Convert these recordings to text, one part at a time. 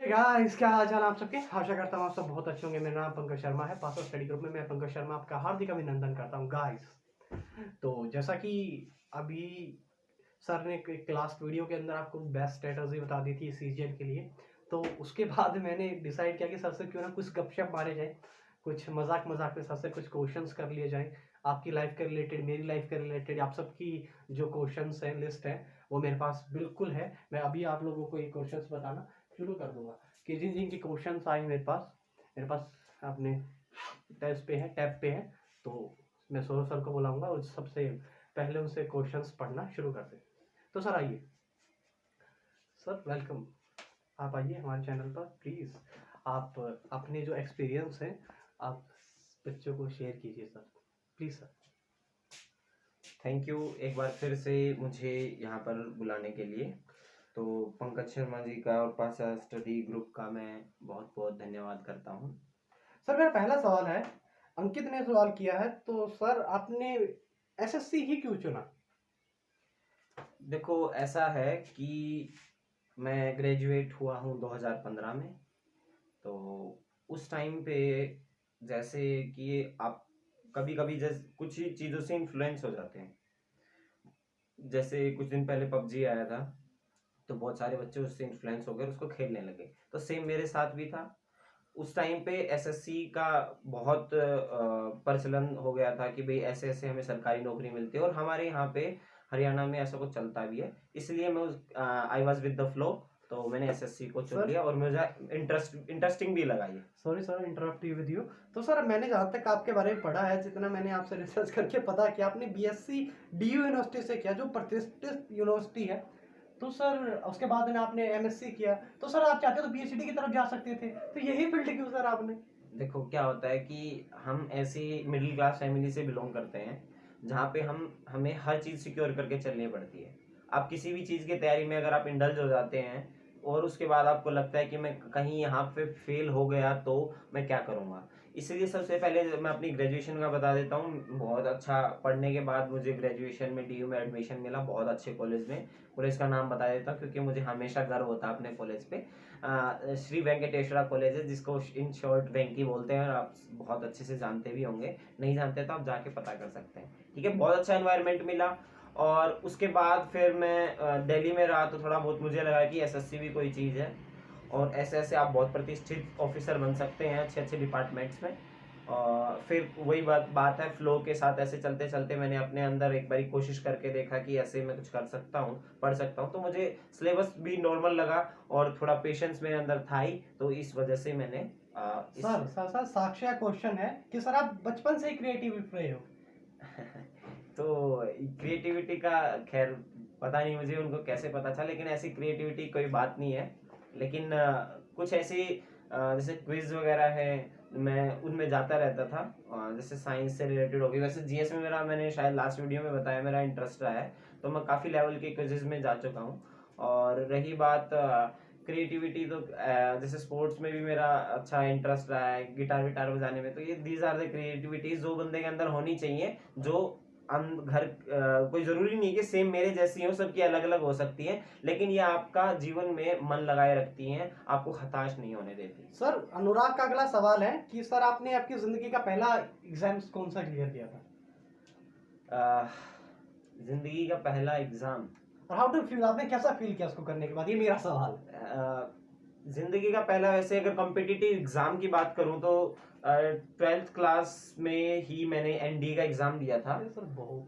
Guys, क्या हाल चाल आप सबके। आशा करता हूँ आप सब बहुत अच्छे होंगे। मेरा नाम पंकज शर्मा है। पास स्टडी ग्रुप में मैं पंकज शर्मा आपका हार्दिक अभिनंदन करता हूँ गाइस। तो जैसा कि अभी सर ने एक लास्ट वीडियो के अंदर आपको बेस्ट स्ट्रेटजी बता दी थी सीजन के लिए, तो उसके बाद मैंने डिसाइड किया कि सर से क्यों ना कुछ गपशप मारे जाए, कुछ मजाक मजाक में सर से कुछ क्वेश्चंस कर लिए जाए, आपकी लाइफ के रिलेटेड, मेरी लाइफ के रिलेटेड। आप सबकी जो क्वेश्चंस है, लिस्ट है, वो मेरे पास बिल्कुल है। मैं अभी आप लोगों को ये क्वेश्चंस बताना शुरू कर दूंगा कि जिन जिन के क्वेश्चंस आए मेरे पास अपने टेस्ट पे है, टैब पे है। तो मैं सौरभ सर को बुलाऊंगा और सबसे पहले उनसे क्वेश्चंस पढ़ना शुरू करते हैं। तो सर आइए, सर वेलकम, आप आइए हमारे चैनल पर। प्लीज़ आप अपने जो एक्सपीरियंस है आप बच्चों को शेयर कीजिए sir, please sir. Thank you एक बार फिर से मुझे यहाँ पर बुलाने के लिए। तो पंकज शर्मा जी का और पासा स्टडी ग्रुप का मैं बहुत बहुत धन्यवाद करता हूँ। सर मेरा पहला सवाल है, अंकित ने सवाल किया है, तो सर आपने एसएससी ही क्यों चुना? देखो, ऐसा है कि मैं ग्रेजुएट हुआ हूँ 2015 में। तो उस टाइम पे जैसे कि आप कभी कभी जैसे कुछ ही चीज़ों से इन्फ्लुएंस हो जाते हैं। जैसे कुछ दिन पहले पबजी आया था, तो बहुत सारे बच्चे उससे इन्फ्लुएंस हो गए, उसको खेलने लगे। तो सेम मेरे साथ भी था। उस टाइम पे एसएससी का बहुत प्रचलन हो गया था कि भाई ऐसे ऐसे हमें सरकारी नौकरी मिलती है, और हमारे यहाँ पे हरियाणा में ऐसा कुछ चलता भी है। इसलिए मैं I was with the flow, तो मैंने एसएससी को चुन लिया और मुझे इंटरेस्टिंग भी लगा ये। Sorry sir, interrupt with you. तो सर मैंने जहाँ तक आपके बारे में पढ़ा है, जितना मैंने आपसे रिसर्च करके पता किया, आपने बीएससी डीयू यूनिवर्सिटी से किया, जो प्रतिष्ठित यूनिवर्सिटी है। तो सर उसके बाद में आपने एमएससी किया, तो सर आप चाहते तो पीएचडी की तरफ जा सकते थे, तो यही फील्ड क्यों सर आपने? देखो, क्या होता है कि हम ऐसी मिडिल क्लास फैमिली से बिलोंग करते हैं जहाँ पे हमें हर चीज़ सिक्योर करके चलनी पड़ती है। आप किसी भी चीज़ की तैयारी में अगर आप इंडल्ज हो जाते हैं और उसके बाद आपको लगता है कि मैं कहीं यहाँ पे फेल हो गया तो मैं क्या करूँगा। इसलिए सबसे पहले मैं अपनी ग्रेजुएशन का बता देता हूँ। बहुत अच्छा पढ़ने के बाद मुझे ग्रेजुएशन में डीयू में एडमिशन मिला, बहुत अच्छे कॉलेज में। कॉलेज का नाम बता देता हूँ क्योंकि मुझे हमेशा गर्व होता है अपने कॉलेज पे। श्री वेंकटेश्वरा कॉलेज है, जिसको इन शॉर्ट वेंकी बोलते हैं, और आप बहुत अच्छे से जानते भी होंगे। नहीं जानते तो आप जाके पता कर सकते हैं। ठीक है, बहुत अच्छा एनवायरनमेंट मिला। और उसके बाद फिर मैं दिल्ली में रहा, तो थोड़ा बहुत मुझे लगा कि एसएससी भी कोई चीज़ है, और ऐसे ऐसे आप बहुत प्रतिष्ठित ऑफिसर बन सकते हैं अच्छे अच्छे डिपार्टमेंट्स में। और फिर वही बात है, फ्लो के साथ ऐसे चलते चलते मैंने अपने अंदर एक बारी कोशिश करके देखा कि ऐसे मैं कुछ कर सकता हूँ, पढ़ सकता हूँ। तो मुझे सिलेबस भी नॉर्मल लगा और थोड़ा पेशेंस मेरे अंदर था ही, तो इस वजह से मैंने सर साक्ष्य क्वेश्चन है कि सर आप बचपन से ही क्रिएटिव रहे हो? तो क्रिएटिविटी का खैर पता नहीं मुझे उनको कैसे पता था, लेकिन ऐसी क्रिएटिविटी कोई बात नहीं है। लेकिन कुछ ऐसी जैसे क्विज वगैरह है, मैं उनमें जाता रहता था। जैसे साइंस से रिलेटेड हो गई, वैसे जीएस में मेरा, मैंने शायद लास्ट वीडियो में बताया, मेरा इंटरेस्ट रहा है। तो मैं काफ़ी लेवल के क्विजेज में जा चुका हूँ। और रही बात क्रिएटिविटी, तो जैसे स्पोर्ट्स में भी मेरा अच्छा इंटरेस्ट रहा है, गिटार विटार बजाने में। तो ये दीज आर द क्रिएटिविटीज जो बंदे के अंदर होनी चाहिए, जो घर कोई जरूरी नहीं कि सेम मेरे जैसी हो, सबकी अलग अलग हो सकती है, लेकिन ये आपका जीवन में मन लगाए रखती हैं, आपको हताश नहीं होने देती। सर अनुराग का अगला सवाल है कि सर आपने आपकी जिंदगी का पहला एग्जाम कौन सा क्लियर किया था? जिंदगी का पहला एग्जाम, और हाउ डू फील, आपने कैसा फील किया उसको करने के बाद? ये मेरा सवाल है। जिंदगी का पहला, वैसे अगर कॉम्पिटिटिव एग्जाम की बात करूं तो 12th क्लास में ही मैंने एनडी का एग्जाम दिया था।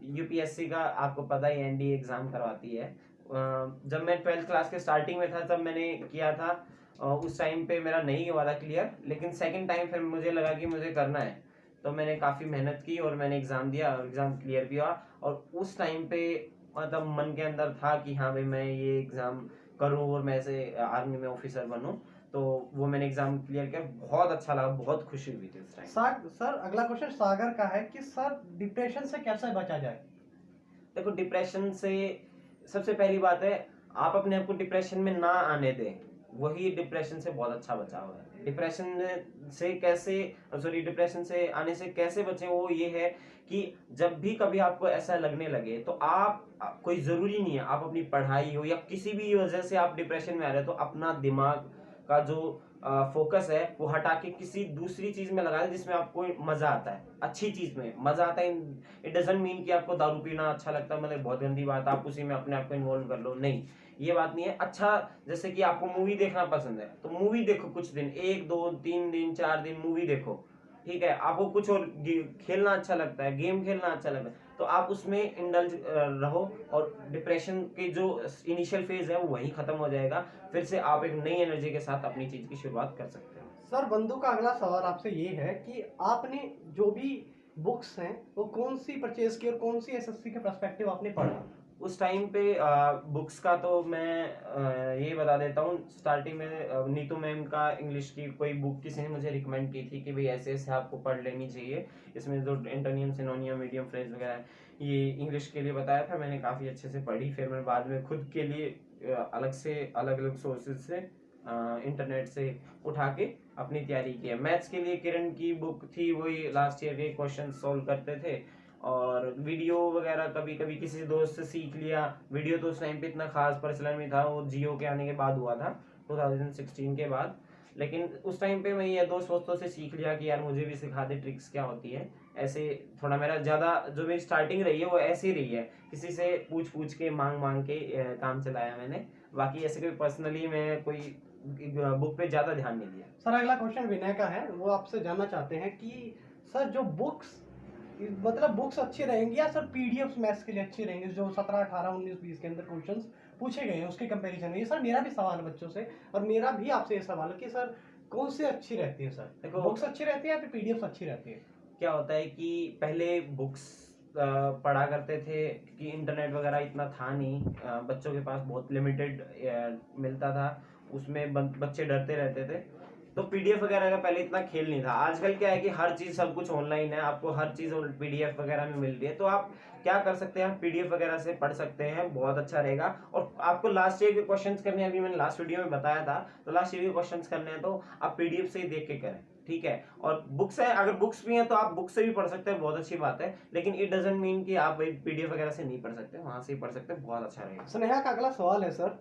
यूपीएससी का आपको पता ही, एनडी एग्जाम करवाती है। जब मैं 12th क्लास के स्टार्टिंग में था तब मैंने किया था। उस टाइम पे मेरा नहीं हुआ था क्लियर, लेकिन सेकंड टाइम फिर मुझे लगा कि मुझे करना है, तो मैंने काफ़ी मेहनत की और मैंने एग्ज़ाम दिया और एग्ज़ाम क्लियर भी हुआ। और उस टाइम पे मतलब मन के अंदर था कि हाँ भाई मैं ये एग्ज़ाम करूँ और मैं ऐसे आर्मी में ऑफिसर बनूँ। तो वो मैंने एग्ज़ाम क्लियर किया, बहुत अच्छा लगा, बहुत खुशी हुई थी उस टाइम। सर अगला क्वेश्चन सागर का है कि सर डिप्रेशन से कैसे बचा जाए? देखो, डिप्रेशन से सबसे पहली बात है, आप अपने आप को डिप्रेशन में ना आने दें, वही डिप्रेशन से बहुत अच्छा बचाव है। डिप्रेशन से कैसे, सॉरी, डिप्रेशन से आने से कैसे बचें, वो ये है कि जब भी कभी आपको ऐसा लगने लगे तो कोई ज़रूरी नहीं है आप अपनी पढ़ाई हो या किसी भी वजह से आप डिप्रेशन में आ रहे हो, तो अपना दिमाग का जो फोकस है वो हटा के किसी दूसरी चीज में लगा दें जिसमें आपको मजा आता है, अच्छी चीज में मजा आता है। इट डजंट मीन कि आपको दारू पीना अच्छा लगता है, मतलब बहुत गंदी बात, आप उसी में अपने आप को इन्वॉल्व कर लो, नहीं, ये बात नहीं है। अच्छा, जैसे कि आपको मूवी देखना पसंद है तो मूवी देखो कुछ दिन, 1 2 3 दिन 4 दिन मूवी देखो, ठीक है। आपको कुछ और खेलना अच्छा लगता है, गेम खेलना अच्छा लगता है, तो आप उसमें इंडल्ज रहो, और डिप्रेशन के जो इनिशियल फेज है वो वहीं खत्म हो जाएगा, फिर से आप एक नई एनर्जी के साथ अपनी चीज की शुरुआत कर सकते हो। सर बंधु का अगला सवाल आपसे ये है कि आपने जो भी बुक्स हैं वो कौन सी परचेज की और कौन सी एसएससी के पर्सपेक्टिव आपने पढ़ा? उस टाइम पे बुक्स का तो मैं ये बता देता हूँ, स्टार्टिंग में नीतू मैम का इंग्लिश की कोई बुक किसी ने मुझे रिकमेंड की थी कि भाई ऐसे ऐसे आपको पढ़ लेनी चाहिए, इसमें जो एंटोनियम सिनोनियम मीडियम फ्रेज वगैरह है, ये इंग्लिश के लिए बताया था, मैंने काफ़ी अच्छे से पढ़ी। फिर मैं बाद में खुद के लिए अलग से अलग अलग सोर्सेज से इंटरनेट से उठा के अपनी तैयारी की है। मैथ्स के लिए किरण की बुक थी, वही लास्ट ईयर के क्वेश्चन सॉल्व करते थे, और वीडियो वगैरह कभी कभी किसी दोस्त से सीख लिया। वीडियो तो उस टाइम पे इतना खास प्रचलन में था, वो जियो के आने के बाद हुआ था 2016 के बाद, लेकिन उस टाइम पे मैं ये दोस्तों से सीख लिया कि यार मुझे भी सिखा दे ट्रिक्स क्या होती है। ऐसे थोड़ा मेरा ज़्यादा जो मेरी स्टार्टिंग रही है वो ऐसी रही है, किसी से पूछ पूछ के मांग मांग के काम चलाया मैंने। बाकी ऐसे कोई पर्सनली मैं कोई बुक पे ज़्यादा ध्यान नहीं दिया। सर अगला क्वेश्चन विनय का है, वो आपसे जानना चाहते हैं कि सर जो बुक्स, मतलब बुक्स अच्छी रहेंगी या सर पीडीएफ मैथ्स के लिए अच्छी रहेंगी, जो 17 18 19 20 के अंदर क्वेश्चंस पूछे गए हैं उसके कंपैरिजन में? ये सर मेरा भी सवाल है बच्चों से, और मेरा भी आपसे ये सवाल है कि सर कौन सी अच्छी रहती है सर? देखो, बुक्स अच्छी रहती है या फिर पीडीएफ अच्छी रहती है? क्या होता है कि पहले बुक्स पढ़ा करते थे कि इंटरनेट वगैरह इतना था नहीं, बच्चों के पास बहुत लिमिटेड मिलता था, उसमें बच्चे डरते रहते थे, तो पीडीएफ वगैरह का पहले इतना खेल नहीं था। आजकल क्या है कि हर चीज़ सब कुछ ऑनलाइन है, आपको हर चीज़ पीडीएफ वगैरह में मिल रही है, तो आप क्या कर सकते हैं, पीडीएफ वगैरह से पढ़ सकते हैं, बहुत अच्छा रहेगा। और आपको लास्ट ईयर के क्वेश्चंस करने हैं, अभी मैंने लास्ट वीडियो में बताया था, तो लास्ट ईयर के क्वेश्चंस करने हैं तो आप पीडीएफ से ही देख के करें, ठीक है। और बुक्स है, अगर बुक्स भी हैं तो आप बुक्स से भी पढ़ सकते हैं, बहुत अच्छी बात है, लेकिन इट डजंट मीन कि आप पीडीएफ वगैरह से नहीं पढ़ सकते, वहां से ही पढ़ सकते हैं, बहुत अच्छा रहेगा। स्नेहा का अगला सवाल है सर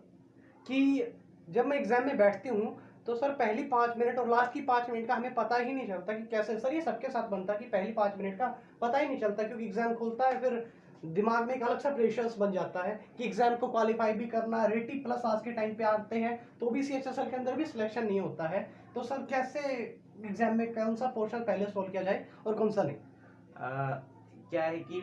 कि जब मैं एग्जाम में बैठती हूँ तो सर पहली 5 मिनट और लास्ट की 5 मिनट का हमें पता ही नहीं चलता कि कैसे, सर ये सबके साथ बनता है कि पहली 5 मिनट का पता ही नहीं चलता, क्योंकि एग्जाम खुलता है फिर दिमाग में एक अलग सा प्रेशर्स बन जाता है कि एग्जाम को क्वालिफाई भी करना, रेटी प्लस आज के टाइम पे आते हैं तो भी CHSL के अंदर भी सिलेक्शन नहीं होता है, तो सर कैसे एग्जाम में कौन सा पोर्शन पहले सोल्व किया जाए और कौन सा नहीं? क्या है कि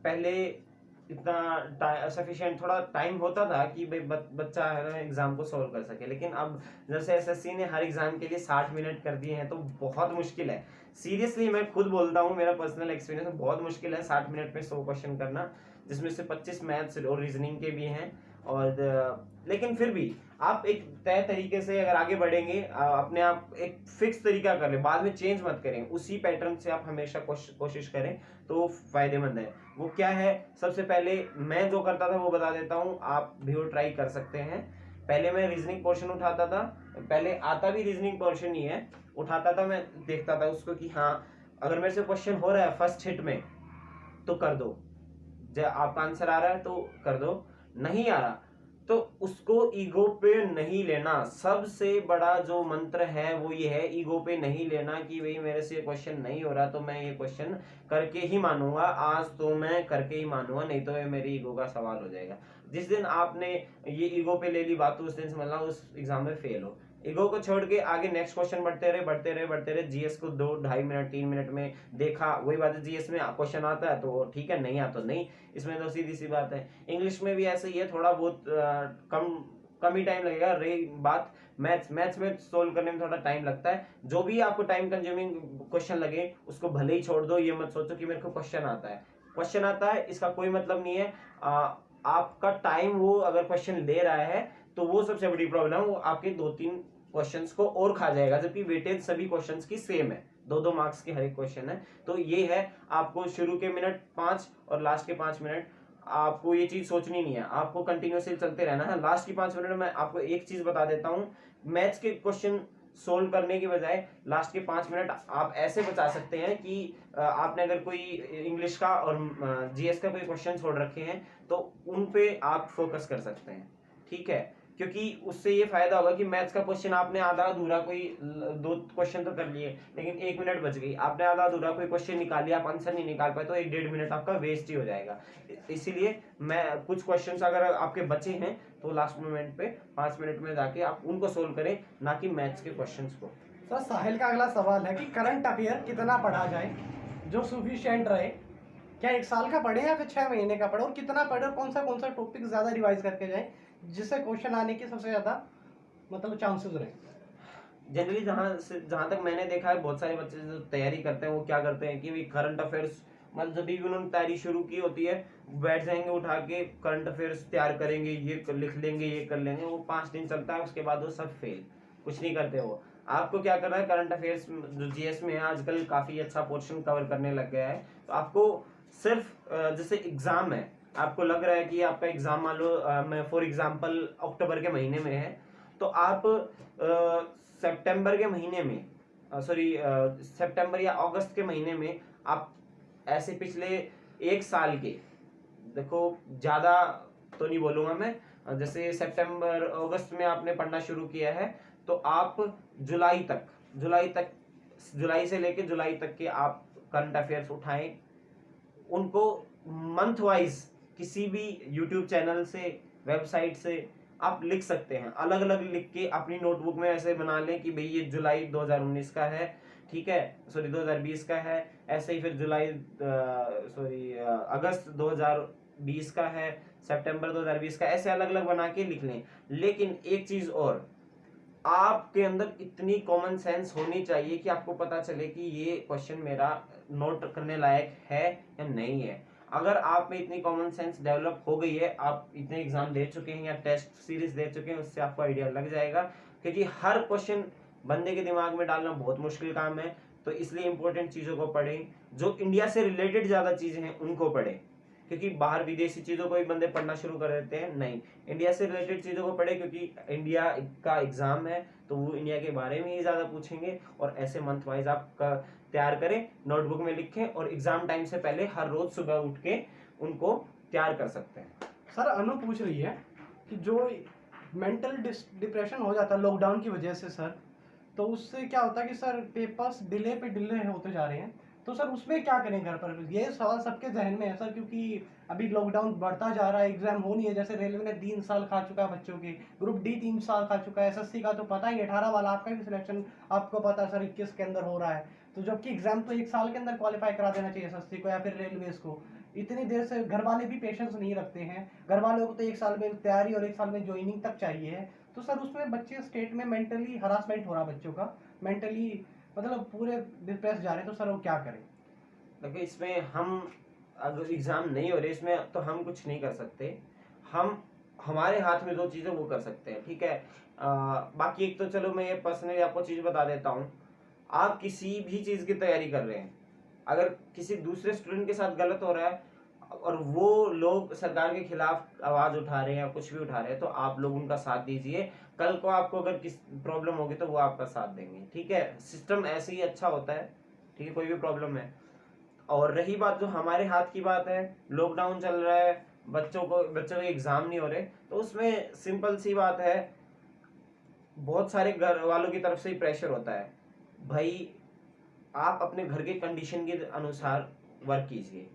पहले इतना सफिशिएंट थोड़ा टाइम होता था कि भाई बच्चा है ना एग्जाम को सॉल्व कर सके, लेकिन अब जैसे एसएससी ने हर एग्जाम के लिए 60 मिनट कर दिए हैं तो बहुत मुश्किल है। सीरियसली मैं खुद बोलता हूँ, मेरा पर्सनल एक्सपीरियंस, बहुत मुश्किल है 60 मिनट में 100 क्वेश्चन करना, जिसमें से 25 मैथ्स और रीजनिंग के भी हैं। और लेकिन फिर भी आप एक तय तरीके से अगर आगे बढ़ेंगे, अपने आप एक फिक्स तरीका कर ले, बाद में चेंज मत करें, उसी पैटर्न से आप हमेशा कोशिश करें तो फायदेमंद है। वो क्या है, सबसे पहले मैं जो करता था वो बता देता हूँ, आप भी वो ट्राई कर सकते हैं। पहले मैं रीजनिंग पोर्शन उठाता था, पहले आता भी रीजनिंग पोर्शन ही है, उठाता था, मैं देखता था उसको कि हाँ अगर मेरे से क्वेश्चन हो रहा है फर्स्ट हिट में तो कर दो, जब आपका आंसर आ रहा है तो कर दो, नहीं आ रहा तो उसको ईगो पे नहीं लेना। सबसे बड़ा जो मंत्र है वो ये है, ईगो पे नहीं लेना कि भाई मेरे से ये क्वेश्चन नहीं हो रहा तो मैं ये क्वेश्चन करके ही मानूंगा, आज तो मैं करके ही मानूंगा, नहीं तो ये मेरी ईगो का सवाल हो जाएगा। जिस दिन आपने ये ईगो पे ले ली बात तो उस दिन समझना उस एग्जाम में फेल हो। ईगो को छोड़ के आगे नेक्स्ट क्वेश्चन बढ़ते रहे। जीएस को 2-2.5 मिनट 3 मिनट में देखा, वही बात है, जीएस में क्वेश्चन आता है तो ठीक है, नहीं आता तो नहीं, इसमें तो सीधी सी बात है। इंग्लिश में भी ऐसे ही है, थोड़ा बहुत कम ही टाइम लगेगा। रही बात मैथ्स में सोल्व करने में थोड़ा टाइम लगता है। जो भी आपको टाइम कंज्यूमिंग क्वेश्चन लगे उसको भले ही छोड़ दो, ये मत सोचो कि मेरे को क्वेश्चन आता है, इसका कोई मतलब नहीं है। आपका टाइम वो अगर क्वेश्चन ले रहा है तो वो सबसे बड़ी प्रॉब्लम, वो आपके 2-3 क्वेश्चंस को और खा जाएगा, जबकि वेटेज सभी क्वेश्चंस की सेम है, 2-2 मार्क्स के हर एक क्वेश्चन है। तो ये है, आपको शुरू के मिनट 5 और लास्ट के 5 मिनट आपको ये चीज सोचनी नहीं है, आपको कंटिन्यूसली चलते रहना है। लास्ट की 5 मिनट में आपको एक चीज बता देता हूँ, मैथ्स के क्वेश्चन सोल्व करने के बजाय लास्ट के 5 मिनट आप ऐसे बचा सकते हैं कि आपने अगर कोई इंग्लिश का और जीएस का कोई क्वेश्चन छोड़ रखे हैं तो उन पे आप फोकस कर सकते हैं, ठीक है। क्योंकि उससे ये फायदा होगा कि मैथ्स का क्वेश्चन आपने आधा अधूरा कोई 2 क्वेश्चन तो कर लिए, लेकिन 1 मिनट बच गई, आपने आधा अधूरा कोई क्वेश्चन निकाल लिया, आप आंसर नहीं निकाल पाए तो 1-1.5 मिनट आपका वेस्ट ही हो जाएगा। इसीलिए मैं कुछ क्वेश्चंस अगर आपके बचे हैं तो लास्ट मोमेंट पे 5 मिनट में जाके आप उनको सोल्व करें, ना कि मैथ्स के क्वेश्चंस को। सर साहिल का अगला सवाल है कि करंट अफेयर कितना पढ़ा जाए जो सफिशिएंट रहे, क्या 1 साल का पढ़े या फिर 6 महीने का पढ़े, और कितना पढ़े और कौन सा टॉपिक ज्यादा रिवाइज करके जाए जिससे क्वेश्चन आने की सबसे ज्यादा मतलब चांसेस रहे। जनरली जहाँ तक मैंने देखा है, बहुत सारे बच्चे जो तैयारी करते हैं वो क्या करते हैं कि भाई करंट अफेयर्स, मतलब जब भी उन्होंने तैयारी शुरू की होती है बैठ जाएंगे उठा के करंट अफेयर्स तैयार करेंगे, ये लिख लेंगे, ये कर लेंगे, वो 5 दिन चलता है, उसके बाद वो सब फेल, कुछ नहीं करते वो। आपको क्या करना है, करंट अफेयर्स जो जीएस में है आजकल काफी अच्छा पोर्शन कवर करने लग गया है, तो आपको सिर्फ जैसे एग्जाम है, आपको लग रहा है कि आपका एग्जाम मान लो मैं फॉर एग्जाम्पल अक्टूबर के महीने में है, तो आप सितंबर के महीने में सितंबर या अगस्त के महीने में आप ऐसे पिछले 1 साल के, देखो ज्यादा तो नहीं बोलूंगा मैं, जैसे सितंबर अगस्त में आपने पढ़ना शुरू किया है तो आप जुलाई से लेके जुलाई तक के आप करंट अफेयर्स उठाएं, उनको मंथ वाइज किसी भी यूट्यूब चैनल से, वेबसाइट से आप लिख सकते हैं, अलग अलग लिख के अपनी नोटबुक में ऐसे बना लें कि भाई ये जुलाई 2019 का है, ठीक है, सॉरी 2020 का है, ऐसे ही फिर अगस्त 2020 का है, सितंबर 2020 का, ऐसे अलग अलग बना के लिख लें। लेकिन एक चीज और, आपके अंदर इतनी कॉमन सेंस होनी चाहिए कि आपको पता चले कि ये क्वेश्चन मेरा नोट करने लायक है या नहीं है। अगर आप में इतनी कॉमन सेंस डेवलप हो गई है, आप इतने एग्जाम दे चुके हैं या टेस्ट सीरीज दे चुके हैं, उससे आपको आइडिया लग जाएगा, क्योंकि हर क्वेश्चन बंदे के दिमाग में डालना बहुत मुश्किल काम है। तो इसलिए इंपॉर्टेंट चीजों को पढ़ें, जो इंडिया से रिलेटेड ज्यादा चीजें हैं उनको पढ़ें, क्योंकि बाहर विदेशी चीजों को भी बंदे पढ़ना शुरू कर देते हैं, नहीं, इंडिया से रिलेटेड चीजों को पढ़े, क्योंकि इंडिया का एग्जाम है तो वो इंडिया के बारे में ही ज्यादा पूछेंगे। और ऐसे मंथ वाइज आप तैयार करें, नोटबुक में लिखें, और एग्जाम टाइम से पहले हर रोज सुबह उठ के उनको तैयार कर सकते हैं। सर अनु पूछ रही है कि जो मेंटल डिप्रेशन हो जाता है लॉकडाउन की वजह से सर, तो उससे क्या होता है कि सर पेपर्स डिले पे डिले होते जा रहे हैं, तो सर उसमें क्या करें घर पर, ये सवाल सबके जहन में है सर, क्योंकि अभी लॉकडाउन बढ़ता जा रहा है, एग्जाम हो नहीं है, जैसे रेलवे ने 3 साल खा चुका है बच्चों के, ग्रुप डी 3 साल खा चुका है, एसएससी का तो पता ही 18 वाला आपका भी सिलेक्शन आपको पता है सर 21 के अंदर हो रहा है, तो जबकि एग्जाम तो 1 साल के अंदर क्वालिफाई करा देना चाहिए एसएससी को या फिर रेलवे को। इतनी देर से घर वाले भी पेशेंस नहीं रखते हैं, घर वालों को तो 1 साल में तैयारी और 1 साल में ज्वाइनिंग तक चाहिए है, तो सर उसमें बच्चे स्टेट में मेंटली हरासमेंट हो रहा है बच्चों का, मेंटली मतलब पूरे डिप्रेस जा रहे हैं, तो सर वो क्या करें। देखिए इसमें हम अगर एग्जाम नहीं हो रहे इसमें तो हम कुछ नहीं कर सकते, हम हमारे हाथ में जो चीज़ें वो कर सकते हैं, ठीक है। बाकी एक तो चलो मैं ये पर्सनली आपको चीज़ बता देता हूँ, आप किसी भी चीज़ की तैयारी कर रहे हैं, अगर किसी दूसरे स्टूडेंट के साथ गलत हो रहा है और वो लोग सरकार के खिलाफ आवाज़ उठा रहे हैं या कुछ भी उठा रहे हैं, तो आप लोग उनका साथ दीजिए, कल को आपको अगर किस प्रॉब्लम होगी तो वो आपका साथ देंगे, ठीक है। सिस्टम ऐसे ही अच्छा होता है, ठीक है, कोई भी प्रॉब्लम है। और रही बात जो हमारे हाथ की बात है, लॉकडाउन चल रहा है, बच्चों के एग्जाम नहीं हो रहे, तो उसमें सिंपल सी बात है, बहुत सारे घर वालों की तरफ से ही प्रेशर होता है, भाई आप अपने घर के कंडीशन के अनुसार वर्क कीजिए।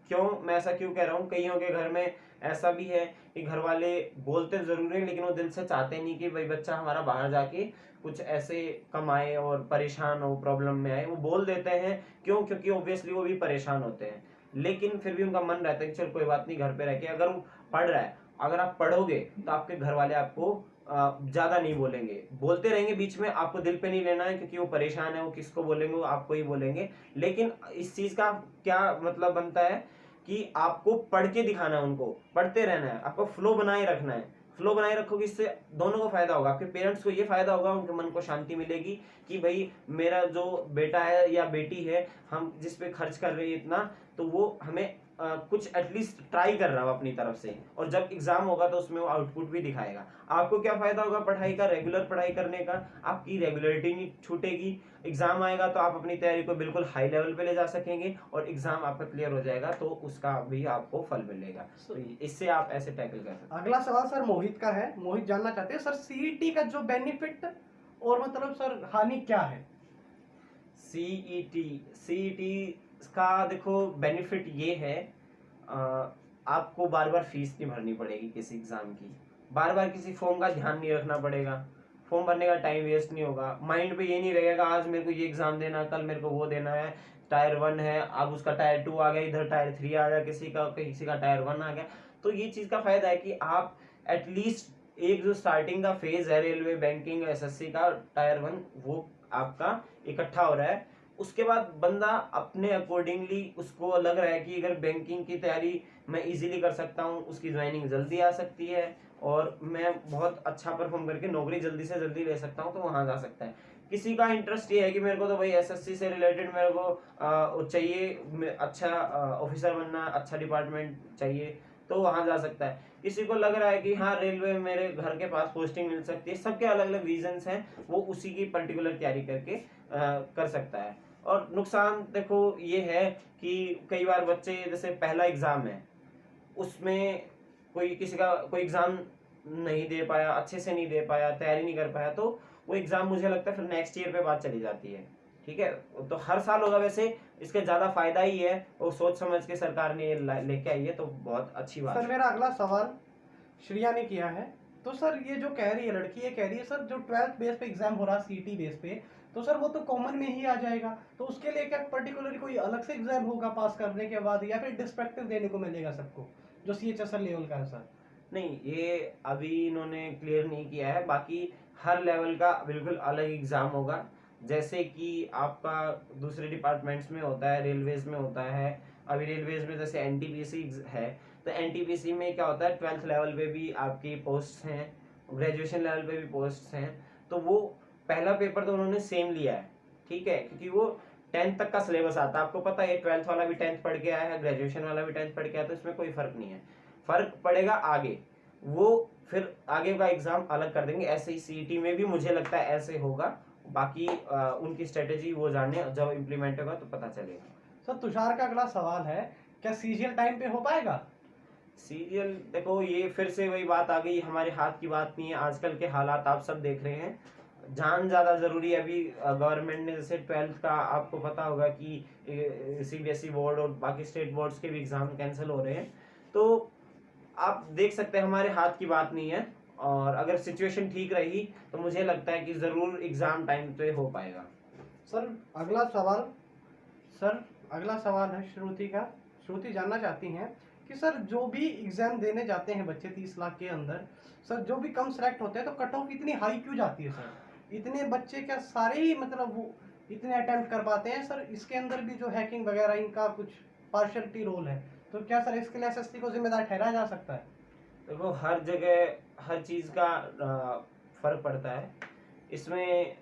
क्यों मैं ऐसा क्यों कह रहा हूँ, कईयों के घर में ऐसा भी है कि घर वाले बोलते जरूर हैं लेकिन वो दिल से चाहते नहीं कि भाई बच्चा हमारा बाहर जाके कुछ ऐसे कमाए और परेशान हो, प्रॉब्लम में आए, वो बोल देते हैं। क्यों? क्योंकि ऑब्वियसली वो भी परेशान होते हैं, लेकिन फिर भी उनका मन रहता है कि चल कोई बात नहीं, घर पे रह के अगर वो पढ़ रहा है, अगर आप पढ़ोगे तो आपके घर वाले आपको ज्यादा नहीं बोलेंगे, बोलते रहेंगे बीच में, आपको दिल पे नहीं लेना है, क्योंकि वो परेशान है, वो किसको बोलेंगे, वो आपको ही बोलेंगे। लेकिन इस चीज का क्या मतलब बनता है कि आपको पढ़ के दिखाना है, उनको पढ़ते रहना है, आपको फ्लो बनाए रखना है। फ्लो बनाए रखोगे, इससे दोनों को फायदा होगा, आपके पेरेंट्स को ये फायदा होगा, उनके मन को शांति मिलेगी कि भाई मेरा जो बेटा है या बेटी है, हम जिस पे खर्च कर रहे हैं इतना, तो वो हमें कुछ एटलीस्ट ट्राई कर रहा हूँ अपनी तरफ से, और जब एग्जाम होगा तो उसमें वो आउटपुट भी दिखाएगा। आपको क्या फायदा होगा पढ़ाई का, रेगुलर पढ़ाई करने का, आपकी रेगुलरिटी नहीं छूटेगी। एग्जाम आएगा तो आप अपनी तैयारी को बिल्कुल हाई लेवल पे ले जा सकेंगे, और एग्जाम आपका क्लियर हो जाएगा तो उसका भी आपको फल मिलेगा। तो इससे आप ऐसे टैकल कर सकते हैं। अगला सवाल सर मोहित का है। मोहित जानना चाहते हैं सर सीईटी का जो बेनिफिट और मतलब सर हानि क्या है? सीईटी का देखो बेनिफिट ये है, आपको बार बार फीस नहीं भरनी पड़ेगी किसी एग्जाम की, बार बार किसी फॉर्म का ध्यान नहीं रखना पड़ेगा, फॉर्म भरने का टाइम वेस्ट नहीं होगा, माइंड पे ये नहीं रहेगा आज मेरे को ये एग्जाम देना, कल मेरे को वो देना है। टायर 1 है, अब उसका टायर 2 आ गया, इधर टायर 3 आ गया, किसी का टायर 1 आ गया। तो ये चीज का फायदा है कि आप एटलीस्ट एक जो स्टार्टिंग का फेज है रेलवे, बैंकिंग, एसएससी का टायर 1 वो आपका इकट्ठा हो रहा है। उसके बाद बंदा अपने अकॉर्डिंगली उसको लग रहा है कि अगर बैंकिंग की तैयारी मैं इजीली कर सकता हूँ, उसकी ज्वाइनिंग जल्दी आ सकती है और मैं बहुत अच्छा परफॉर्म करके नौकरी जल्दी से जल्दी ले सकता हूँ, तो वहां जा सकता है। किसी का इंटरेस्ट ये है कि मेरे को तो भाई एसएससी से रिलेटेड मेरे को चाहिए, अच्छा ऑफिसर बनना, अच्छा डिपार्टमेंट चाहिए, तो वहां जा सकता है। किसी को लग रहा है कि हाँ रेलवे मेरे घर के पास पोस्टिंग मिल सकती है, सबके अलग अलग रीजंस हैं, वो उसी की पर्टिकुलर तैयारी करके कर सकता है। और नुकसान देखो ये है कि कई बार बच्चे, जैसे पहला एग्जाम है उसमें किसी का कोई एग्जाम नहीं दे पाया, अच्छे से नहीं दे पाया, तैयारी नहीं कर पाया, तो वो एग्जाम मुझे लगता है फिर नेक्स्ट ईयर पे बात चली जाती है। ठीक है, तो हर साल होगा वैसे, इसके ज्यादा फायदा ही है, वो सोच समझ के सरकार ने लेके आई है, तो बहुत अच्छी बात सर है। मेरा अगला सवाल श्रेया ने किया है। तो सर ये जो कह रही है लड़की, ये कह रही है सर जो 12th बेस पे एग्जाम हो रहा सीटी बेस पे, तो सर वो तो कॉमन में ही आ जाएगा, तो उसके लिए क्या पर्टिकुलरली कोई अलग से एग्जाम होगा पास करने के बाद, या फिर डिस्ट्रक्टिव देने को मिलेगा सबको जो सीएचएसएल लेवल का है सर? नहीं, ये अभी इन्होंने क्लियर नहीं किया है, बाकी हर लेवल का बिल्कुल अलग एग्जाम होगा। जैसे कि आपका दूसरे डिपार्टमेंट्स में होता है, रेलवेज में होता है, अभी रेलवेज में जैसे एनटीपीसी है, तो एनटीपीसी में क्या होता है 12th लेवल पे भी आपकी पोस्ट हैं, ग्रेजुएशन लेवल पे भी पोस्ट हैं, तो वो पहला पेपर तो उन्होंने सेम लिया है। ठीक है, क्योंकि वो 10th तक का सिलेबस आता है, आपको पता है 12th वाला भी 10th पढ़ के आया है, ग्रेजुएशन वाला भी 10th पढ़ के आया, तो इसमें कोई फर्क नहीं है। फर्क पड़ेगा आगे, वो फिर आगे का एग्जाम अलग कर देंगे। ऐसे ही सीईटी में भी मुझे लगता है ऐसे होगा, बाकी उनकी स्ट्रेटेजी वो जाने, जब इम्प्लीमेंट होगा तो पता चलेगा। सर तुषार का अगला सवाल है, क्या सीजीएल टाइम पे हो पाएगा? सीरियल देखो, ये फिर से वही बात आ गई, हमारे हाथ की बात नहीं है। आजकल के हालात आप सब देख रहे हैं, जान ज्यादा जरूरी है। अभी गवर्नमेंट ने जैसे 12th का आपको पता होगा कि सीबीएसई बोर्ड और बाकी स्टेट बोर्ड्स के भी एग्जाम कैंसिल हो रहे हैं, तो आप देख सकते हैं हमारे हाथ की बात नहीं है, और अगर सिचुएशन ठीक रही तो मुझे लगता है कि जरूर एग्जाम टाइम पे हो पाएगा। सर अगला सवाल, सर अगला सवाल है श्रुति का। श्रुति जानना चाहती हैं कि सर जो भी एग्जाम देने जाते हैं बच्चे 30 लाख के अंदर, सर जो भी कम सेलेक्ट होते हैं तो कट ऑफ इतनी हाई क्यों जाती है सर? इतने बच्चे क्या सारे ही मतलब वो इतने अटेम्प्ट कर पाते हैं सर? इसके अंदर भी जो हैकिंग वगैरह इनका कुछ पार्शियलिटी रोल है, तो क्या सर इसके लिए एसएससी को जिम्मेदार ठहराया जा सकता है? देखो, हर जगह हर चीज का फर्क पड़ता है इसमें।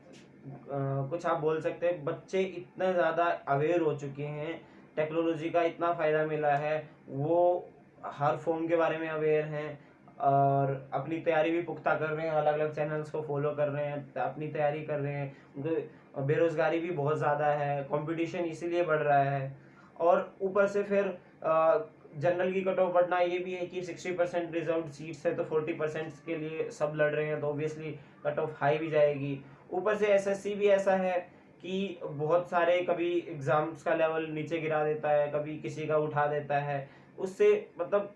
कुछ आप बोल सकते हैं, बच्चे इतने ज़्यादा अवेयर हो चुके हैं, टेक्नोलॉजी का इतना फ़ायदा मिला है, वो हर फॉर्म के बारे में अवेयर हैं और अपनी तैयारी भी पुख्ता कर रहे हैं, अलग अलग चैनल्स को फॉलो कर रहे हैं, अपनी तैयारी कर रहे हैं। उनको बेरोज़गारी भी बहुत ज़्यादा है, कंपटीशन इसीलिए बढ़ रहा है, और ऊपर से फिर जनरल की कट ऑफ बढ़ना ये भी है कि 60% रिजर्व सीट्स है, तो 40% के लिए सब लड़ रहे हैं, तो ऑब्वियसली कट ऑफ हाई भी जाएगी। ऊपर से एसएससी भी ऐसा है कि बहुत सारे कभी एग्जाम्स का लेवल नीचे गिरा देता है, कभी किसी का उठा देता है, उससे मतलब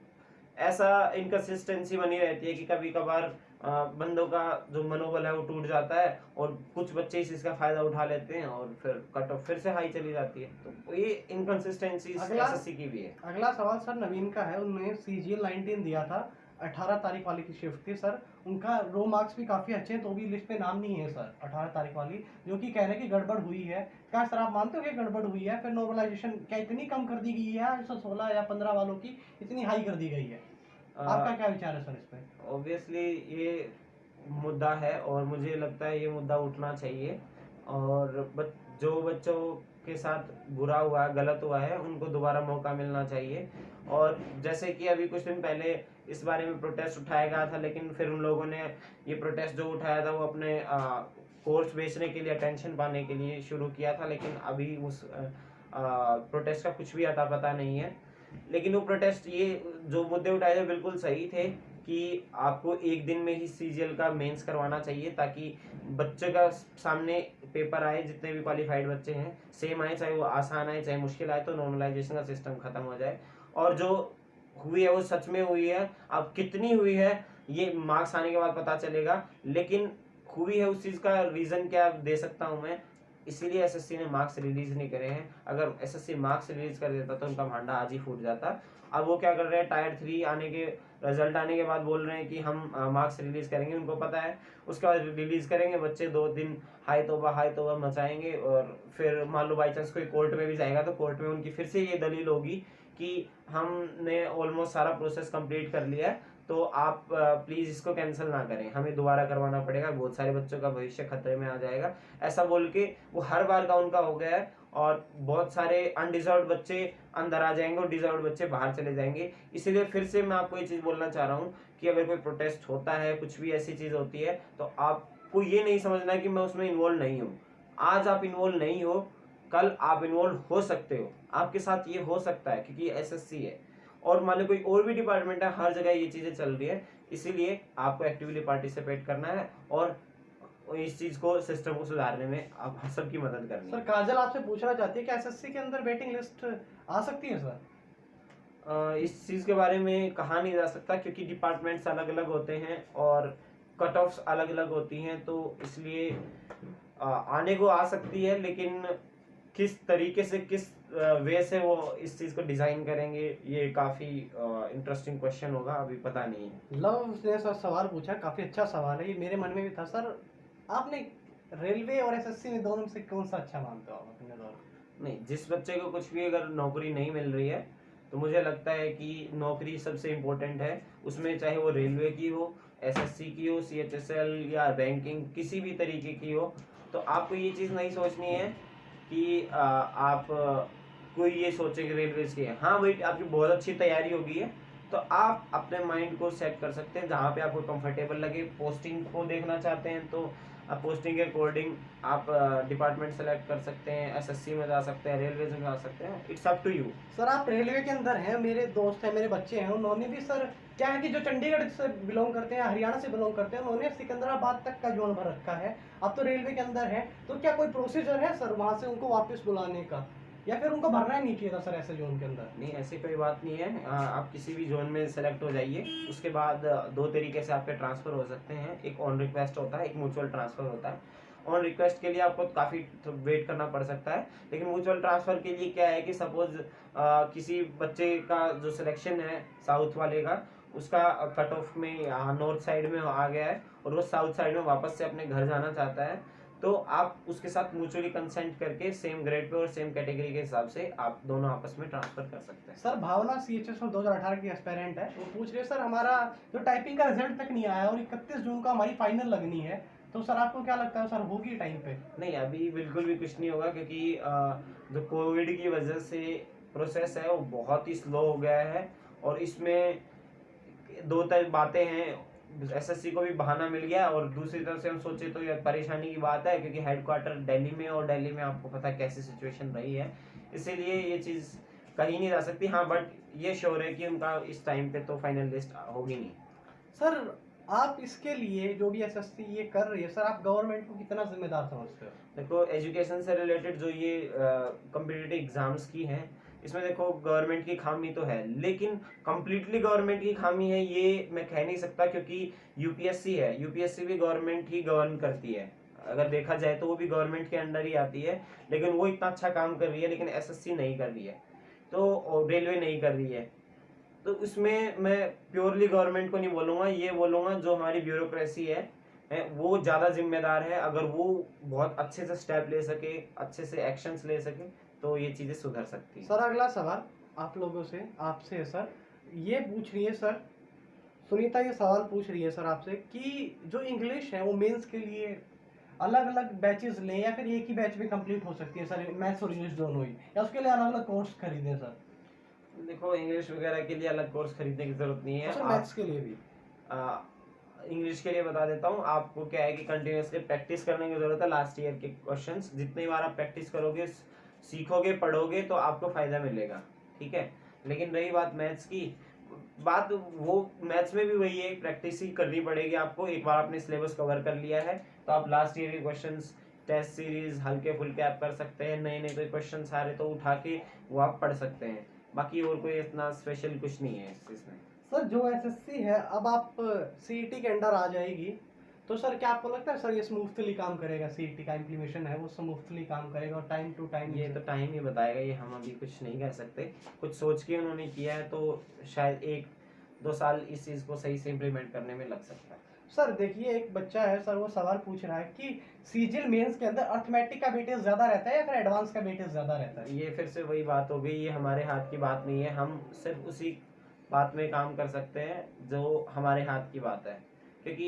ऐसा इनकन्सिस्टेंसी बनी रहती है कि कभी कभार बंदों का जो मनोबल है वो टूट जाता है, और कुछ बच्चे इस चीज का फायदा उठा लेते हैं और फिर कट ऑफ फिर से हाई चली जाती है। तो ये इनकन्सिस्टेंसी एसएससी की भी है। अगला सवाल सर नवीन का है। उन्होंने सीजीएल 19 दिया था, 18 तारीख वाली की शिफ्ट थी सर। उनका रो मार्क्स भी काफ़ी अच्छे हैं, तो भी लिस्ट पे नाम नहीं है सर 18 तारीख वाली, जो कि कह रहे हैं कि गड़बड़ हुई है। क्या सर आप मानते हो कि गड़बड़ हुई है? फिर नॉर्मलाइजेशन क्या इतनी कम कर दी गई है 16 या 15 वालों की इतनी हाई कर दी गई है? आपका क्या विचार है सर इस पर? ऑब्वियसली ये मुद्दा है और मुझे लगता है ये मुद्दा उठना चाहिए, और जो बच्चों के साथ बुरा हुआ है, गलत हुआ है, उनको दोबारा मौका मिलना चाहिए। और जैसे कि अभी कुछ दिन पहले इस बारे में प्रोटेस्ट उठाया गया था, लेकिन फिर उन लोगों ने ये प्रोटेस्ट जो उठाया था वो अपने कोर्स बेचने के लिए, अटेंशन पाने के लिए शुरू किया था, लेकिन अभी उस प्रोटेस्ट का कुछ भी अता पता नहीं है। लेकिन वो प्रोटेस्ट, ये जो मुद्दे उठाए थे बिल्कुल सही थे कि आपको एक दिन में ही सीजीएल का मेंस करवाना चाहिए, ताकि बच्चे का सामने पेपर आए, जितने भी क्वालिफाइड बच्चे हैं सेम आए, चाहे वो आसान आए चाहे मुश्किल आए, तो नॉर्मलाइजेशन का सिस्टम खत्म हो जाए। और जो हुई है वो सच में हुई है, अब कितनी हुई है ये मार्क्स आने के बाद पता चलेगा, लेकिन हुई है उस चीज का रीजन क्या दे सकता हूं मैं, इसीलिए एसएससी ने मार्क्स रिलीज नहीं करे हैं। अगर एसएससी मार्क्स रिलीज कर देता तो उनका भांडा आज ही फूट जाता। अब वो क्या कर रहे हैं, टायर 3 आने के रिजल्ट आने के बाद बोल रहे हैं कि हम मार्क्स रिलीज करेंगे, उनको पता है उसके बाद रिलीज करेंगे, बच्चे 2 दिन हाई तौबा मचाएंगे, और फिर मान लो बाई चांस कोई कोर्ट में भी जाएगा तो कोर्ट में उनकी फिर से ये दलील होगी कि हमने ऑलमोस्ट सारा प्रोसेस कंप्लीट कर लिया है, तो आप प्लीज इसको कैंसिल ना करें, हमें दोबारा करवाना पड़ेगा, बहुत सारे बच्चों का भविष्य खतरे में आ जाएगा। ऐसा बोल के वो हर बार का उनका हो गया है, और बहुत सारे अनडिजर्व बच्चे अंदर आ जाएंगे और डिजर्व बच्चे बाहर चले जाएंगे। इसीलिए फिर से मैं आपको ये चीज बोलना चाह रहा हूँ कि अगर कोई प्रोटेस्ट होता है, कुछ भी ऐसी चीज होती है, तो आपको ये नहीं समझना कि मैं उसमें इन्वॉल्व नहीं हूँ। आज आप इन्वॉल्व नहीं हो, कल आप इन्वॉल्व हो सकते हो, आपके साथ ये हो सकता है, क्योंकि एसएससी है और मान लो कोई और भी डिपार्टमेंट है, हर जगह ये चीजें चल रही है। इसीलिए आपको एक्टिवली पार्टिसिपेट करना है और इस चीज को, सिस्टम को सुधारने में आप सबकी मदद करनी है। सर काजल आपसे पूछना चाहती है कि एसएससी के अंदर वेटिंग लिस्ट आ सकती है सर? इस चीज के बारे में कहा नहीं जा सकता, क्योंकि डिपार्टमेंट्स अलग अलग होते हैं और कट ऑफ्स अलग अलग होती हैं, तो इसलिए आने को आ सकती है, लेकिन किस तरीके से, किस वे से वो इस चीज को डिजाइन करेंगे, ये काफी इंटरेस्टिंग क्वेश्चन होगा, अभी पता नहीं है। लव ने सर सवाल पूछा, काफी अच्छा सवाल है, ये मेरे मन में भी था सर। आपने रेलवे और एसएससी में दोनों में से कौन सा अच्छा मानते हो आप अपने दौर में? नहीं, जिस बच्चे को कुछ भी अगर नौकरी नहीं मिल रही है, तो मुझे लगता है कि नौकरी सबसे इम्पोर्टेंट है, उसमें चाहे वो रेलवे की हो, एसएससी की हो, सीएचएसएल या बैंकिंग किसी भी तरीके की हो। तो आपको ये चीज़ नहीं सोचनी है कि आप कोई ये सोचे कि रेलवे की है। हाँ भाई, आपकी बहुत अच्छी तैयारी होगी है, तो आप अपने माइंड को सेट कर सकते हैं जहाँ पे आपको कंफर्टेबल लगे। पोस्टिंग को देखना चाहते हैं तो आप पोस्टिंग के अकॉर्डिंग आप डिपार्टमेंट सेलेक्ट कर सकते हैं, एसएससी में जा सकते हैं, रेलवे में जा सकते हैं, it's up to you. Sir आप रेलवे के अंदर हैं, मेरे दोस्त हैं, मेरे बच्चे हैं, उन्होंने भी सर क्या है कि जो चंडीगढ़ से बिलोंग करते हैं, हरियाणा से बिलोंग करते हैं, उन्होंने सिकंदराबाद तक का जोन भर रखा है। अब तो रेलवे के अंदर है, तो क्या कोई प्रोसीजर है सर वहाँ से उनको वापस बुलाने का, या फिर उनको भरना ही नहीं चाहिए था सर ऐसे जोन के अंदर? नहीं, ऐसी कोई बात नहीं है। आप किसी भी जोन में सेलेक्ट हो जाइए, उसके बाद 2 तरीके से आपके ट्रांसफर हो सकते हैं। एक ऑन रिक्वेस्ट होता है, एक म्यूचुअल ट्रांसफर होता है। ऑन रिक्वेस्ट के लिए आपको काफ़ी वेट करना पड़ सकता है, लेकिन म्यूचुअल ट्रांसफर के लिए क्या है कि सपोज किसी बच्चे का जो सिलेक्शन है साउथ वाले का, उसका कट ऑफ में यहाँ नॉर्थ साइड में आ गया है और वो साउथ साइड में वापस से अपने घर जाना चाहता है, तो आप उसके साथ म्यूचुअली कंसेंट करके सेम ग्रेड पे और सेम कैटेगरी के हिसाब से आप दोनों आपस में ट्रांसफर कर सकते हैं। सर भावना सीएचएस में 2018 की एस्पेरेंट है, वो पूछ रहे सर हमारा जो टाइपिंग का रिजल्ट तक नहीं आया और 31 जून को हमारी फाइनल लगनी है, तो सर आपको क्या लगता है सर होगी टाइम पे? नहीं, अभी बिल्कुल भी कुछ नहीं होगा, क्योंकि जो कोविड की वजह से प्रोसेस है वो बहुत ही स्लो हो गया है, और इसमें 2 बातें हैं। एसएससी को भी बहाना मिल गया, और दूसरी तरफ से हम सोचे तो ये परेशानी की बात है, क्योंकि हेडक्वार्टर दिल्ली में, और दिल्ली में आपको पता है कैसी सिचुएशन रही है, इसीलिए ये चीज़ कहीं नहीं जा सकती। हाँ, बट ये श्योर है कि उनका इस टाइम पे तो फाइनल लिस्ट होगी नहीं। सर आप इसके लिए जो भी एसएससी ये कर रही है, सर आप गवर्नमेंट को कितना जिम्मेदार समझते हो? देखो, एजुकेशन से रिलेटेड जो ये कम्पिटिटिव एग्जाम्स की हैं, इसमें देखो गवर्नमेंट की खामी तो है, लेकिन कम्प्लीटली गवर्नमेंट की खामी है ये मैं कह नहीं सकता, क्योंकि यूपीएससी है, यूपीएससी भी गवर्नमेंट ही गवर्न करती है। अगर देखा जाए तो वो भी गवर्नमेंट के अंडर ही आती है, लेकिन वो इतना अच्छा काम कर रही है, लेकिन एसएससी नहीं कर रही है, तो रेलवे नहीं कर रही है। तो इसमें मैं प्योरली गवर्नमेंट को नहीं बोलूँगा, ये बोलूँगा जो हमारी ब्यूरोक्रेसी है वो ज़्यादा जिम्मेदार है। अगर वो बहुत अच्छे से स्टेप ले सके, अच्छे से एक्शंस ले सके, तो ये चीज़ें सुधर सकती हैं। सर अगला सवाल आप लोगों से आपसे है सर, ये पूछ रही है सर सुनीता, ये सवाल पूछ रही है सर आपसे कि जो इंग्लिश है वो मेंस के लिए अलग अलग बैचेस लें या फिर एक ही बैच में कंप्लीट हो सकती है सर, मैथ्स और इंग्लिश दोनों ही, या उसके लिए अलग अलग कोर्स खरीदें सर? देखो इंग्लिश वगैरह के लिए अलग कोर्स खरीदने की जरूरत नहीं है। सर मैथ्स के लिए भी? इंग्लिश के लिए बता देता हूँ आपको, क्या है कि कंटिन्यूसली प्रैक्टिस करने की जरूरत है। लास्ट ईयर के क्वेश्चंस जितनी बार आप प्रैक्टिस करोगे, सीखोगे, पढ़ोगे तो आपको फायदा मिलेगा, ठीक है। लेकिन रही बात मैथ्स की, बात वो मैथ्स में भी वही है, प्रैक्टिस ही करनी पड़ेगी आपको। एक बार आपने सिलेबस कवर कर लिया है तो आप लास्ट ईयर के क्वेश्चंस, टेस्ट सीरीज हल्के फुल्के आप कर सकते हैं। नए नए कोई क्वेश्चन आ रहे तो उठा के वो आप पढ़ सकते हैं। बाकी और कोई इतना स्पेशल कुछ नहीं है इसमें। सर जो एसएससी है, अब आप सीईटी के अंडर आ जाएगी, तो सर क्या आपको लगता है सर ये स्मूथली काम करेगा? सीईटी का इम्प्लीमेशन है वो स्मूथली काम करेगा और टाइम टू टाइम? ये तो टाइम ही बताएगा, ये हम अभी कुछ नहीं कह सकते। कुछ सोच के उन्होंने किया है तो शायद 1-2 साल इस चीज़ को सही से इम्प्लीमेंट करने में लग सकता है। सर देखिए, एक बच्चा है सर, वो सवाल पूछ रहा है कि सीजीएल मेंस के अंदर अर्थमेटिक का वेटेज ज्यादा रहता है या फिर एडवांस का वेटेज ज्यादा रहता है? ये फिर से वही बात हो गई, ये हमारे हाथ की बात नहीं है। हम सिर्फ उसी बात में काम कर सकते हैं जो हमारे हाथ की बात है, क्योंकि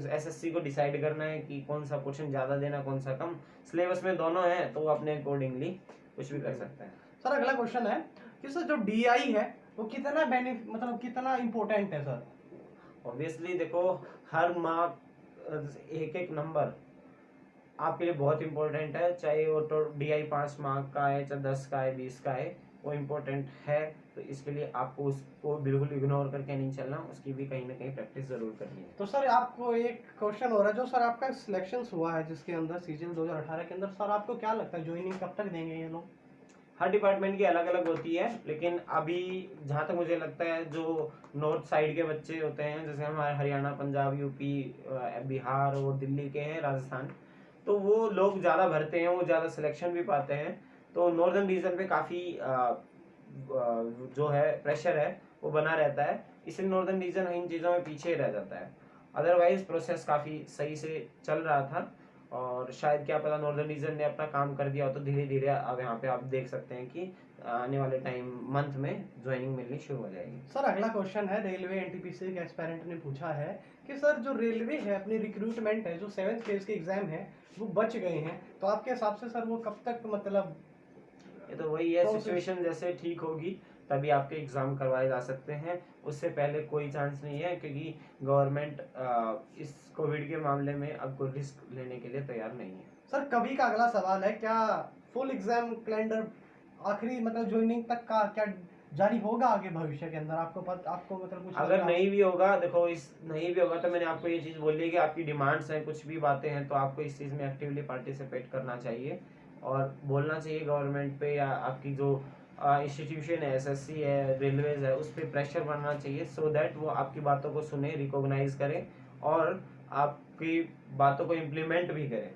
एसएससी को डिसाइड करना है कि कौन सा क्वेश्चन ज़्यादा देना, कौन सा कम। सिलेबस में दोनों है तो वो अपने अकॉर्डिंगली कुछ भी कर सकते हैं। सर अगला क्वेश्चन है कि सर जो डीआई है वो कितना मतलब कितना इम्पोर्टेंट है सर? ऑब्वियसली देखो, हर मार्क, एक एक नंबर आपके लिए बहुत इंपॉर्टेंट है। चाहे वो तो डीआई 5 मार्क का है, चाहे 10 का है, 20 का है, वो इम्पोर्टेंट है। तो इसके लिए आपको उसको बिल्कुल इग्नोर करके नहीं चलना, उसकी भी कहीं ना कहीं प्रैक्टिस जरूर करनी है। तो सर आपको एक क्वेश्चन हो रहा है, जो सर आपका सिलेक्शन हुआ है जिसके अंदर सीजीएल 2018 के अंदर, सर आपको क्या लगता है ज्वाइनिंग कब तक देंगे ये लोग? हर डिपार्टमेंट की अलग अलग होती है, लेकिन अभी जहाँ तक मुझे लगता है जो नॉर्थ साइड के बच्चे होते हैं, जैसे हमारे हरियाणा, पंजाब, यूपी, बिहार और दिल्ली के हैं, राजस्थान, तो वो लोग ज़्यादा भरते हैं, वो ज़्यादा सिलेक्शन भी पाते हैं। तो नॉर्दर्न रीजन पे काफ़ी जो है प्रेशर है वो बना रहता है, इसलिए नॉर्दर्न रीजन इन चीज़ों में पीछे रह जाता है। अदरवाइज प्रोसेस काफ़ी सही से चल रहा था और शायद क्या पता नॉर्दर्न रीजन ने अपना काम कर दिया हो, तो धीरे धीरे अब यहाँ पे आप देख सकते हैं कि आने वाले टाइम मंथ में ज्वाइनिंग मिलनी शुरू हो जाएगी। सर अगला क्वेश्चन है, रेलवे एनटीपीसी के एस्पायरेंट ने पूछा है कि सर जो रेलवे है अपनी रिक्रूटमेंट है, जो 7th फेज के एग्जाम है वो बच गए हैं, तो आपके हिसाब से सर वो कब तक, मतलब ये तो वही है, सिचुएशन जैसे ठीक होगी तभी आपके एग्जाम करवाए जा सकते हैं, उससे पहले कोई चांस नहीं है, क्योंकि गवर्नमेंट इस कोविड के मामले में अब कोई रिस्क लेने के लिए तैयार नहीं है। सर कभी का अगला सवाल है, क्या फुल एग्जाम कैलेंडर आखिरी मतलब ज्वाइनिंग तक का क्या जारी होगा आगे भविष्य के अंदर? आपको मतलब कुछ अगर नहीं भी होगा, देखो इस नहीं भी होगा तो मैंने आपको ये चीज़ बोली है कि आपकी डिमांड्स हैं, कुछ भी बातें हैं, तो आपको इस चीज़ में एक्टिवली पार्टिसिपेट करना चाहिए और बोलना चाहिए गवर्नमेंट पे, या आपकी जो इंस्टीट्यूशन है, एसएससी है, रेलवेज है, उस पर प्रेशर बनना चाहिए, सो दैट वो आपकी बातों को सुने, रिकॉग्नाइज करें और आपकी बातों को इम्प्लीमेंट भी करें।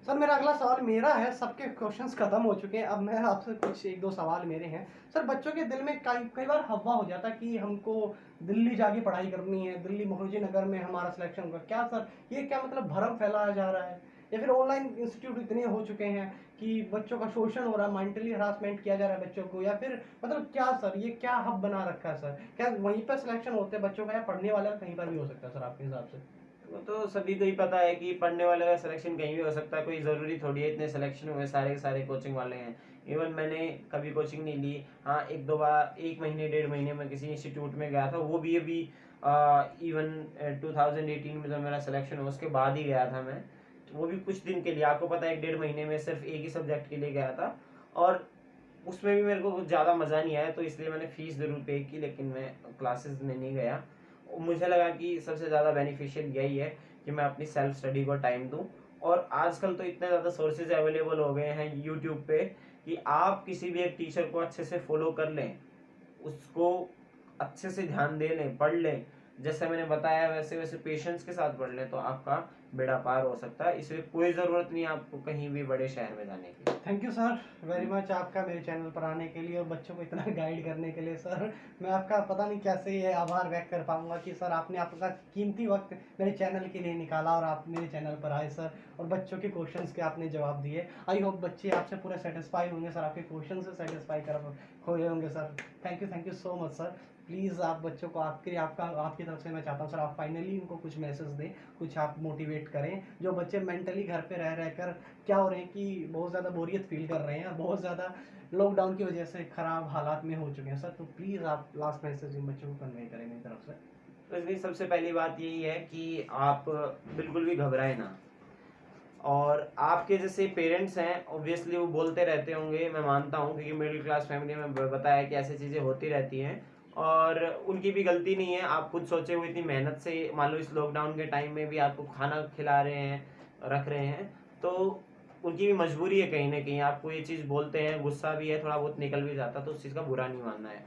सर मेरा अगला सवाल मेरा है, सबके क्वेश्चंस खत्म हो चुके हैं, अब मैं आपसे कुछ 1-2 सवाल मेरे हैं। सर बच्चों के दिल में कई बार हवा हो जाता है कि हमको दिल्ली जाके पढ़ाई करनी है, दिल्ली मोहजी नगर में हमारा सिलेक्शन होगा। क्या सर ये क्या मतलब भरम फैलाया जा रहा है, या फिर ऑनलाइन इंस्टीट्यूट इतने हो चुके हैं कि बच्चों का शोषण हो रहा है, मेंटली हरासमेंट किया जा रहा है बच्चों को, या फिर मतलब क्या सर ये क्या हब बना रखा है सर? क्या वहीं पर सिलेक्शन होते हैं बच्चों का, या पढ़ने वाले का कहीं पर भी हो सकता है सर आपके हिसाब से? वो तो सभी को ही पता है कि पढ़ने वाले का सिलेक्शन कहीं भी हो सकता है, कोई ज़रूरी थोड़ी है इतने सिलेक्शन हुए सारे के सारे कोचिंग वाले हैं। इवन मैंने कभी कोचिंग नहीं ली, हाँ 1-2 बार, 1 महीने 1.5 महीने में किसी इंस्टीट्यूट में गया था, वो भी अभी इवन 2018 में जब मेरा सिलेक्शन हुआ उसके बाद ही गया था मैं, वो भी कुछ दिन के लिए, आपको पता है 1-1.5 महीने में सिर्फ एक ही सब्जेक्ट के लिए गया था, और उसमें भी मेरे को कुछ ज़्यादा मज़ा नहीं आया, तो इसलिए मैंने फ़ीस ज़रूर पे की, लेकिन मैं क्लासेस में नहीं गया। मुझे लगा कि सबसे ज़्यादा बेनिफिशियल यही है कि मैं अपनी सेल्फ स्टडी को टाइम दूं, और आजकल तो इतने ज़्यादा सोर्सेज अवेलेबल हो गए हैं यूट्यूब पे कि आप किसी भी एक टीचर को अच्छे से फॉलो कर लें, उसको अच्छे से ध्यान दे लें, पढ़ लें, जैसे मैंने बताया वैसे वैसे पेशेंस के साथ पढ़ लें, तो आपका बेड़ा पार हो सकता है। इसलिए कोई ज़रूरत नहीं है आपको कहीं भी बड़े शहर में जाने की। Thank you sir very much आपका मेरे चैनल पर आने के लिए और बच्चों को इतना गाइड करने के लिए। सर मैं आपका पता नहीं कैसे ये आभार व्यक्त कर पाऊंगा कि सर आपने आपका कीमती वक्त मेरे चैनल के लिए निकाला और आप मेरे चैनल पर आए सर, और बच्चों के क्वेश्चंस के आपने जवाब दिए। आई होप बच्चे आपसे पूरे सेटिस्फाई होंगे सर, आपके क्वेश्चन से सेटिस्फाई कर हुए होंगे sir. Thank you so much sir. Please आप बच्चों को आपकी तरफ से मैं चाहता हूँ सर, आप फाइनली उनको कुछ मैसेज दें, कुछ आप मोटिवेट करें। जो बच्चे मेंटली घर पे रह कर क्या हो रहे हैं कि बहुत ज़्यादा बोरियत फील कर रहे हैं और बहुत ज़्यादा लॉकडाउन की वजह से ख़राब हालात में हो चुके हैं सर, तो प्लीज़ आप लास्ट मैसेज इन बच्चों को कन्वे करें मेरी तरफ से। तो इसमें सबसे पहली बात यही है कि आप बिल्कुल भी घबराए ना, और आपके जैसे पेरेंट्स हैं ऑब्वियसली वो बोलते रहते होंगे, मैं मानता हूँ, क्योंकि मिडिल क्लास फैमिली में बताया कि ऐसी चीज़ें होती रहती हैं और उनकी भी गलती नहीं है। आप खुद सोचे हुए इतनी मेहनत से, मान लो इस लॉकडाउन के टाइम में भी आपको खाना खिला रहे हैं, रख रहे हैं, तो उनकी भी मजबूरी है कहीं ना कहीं। आपको ये चीज़ बोलते हैं, गुस्सा भी है, थोड़ा बहुत निकल भी जाता, तो उस चीज़ का बुरा नहीं मानना है।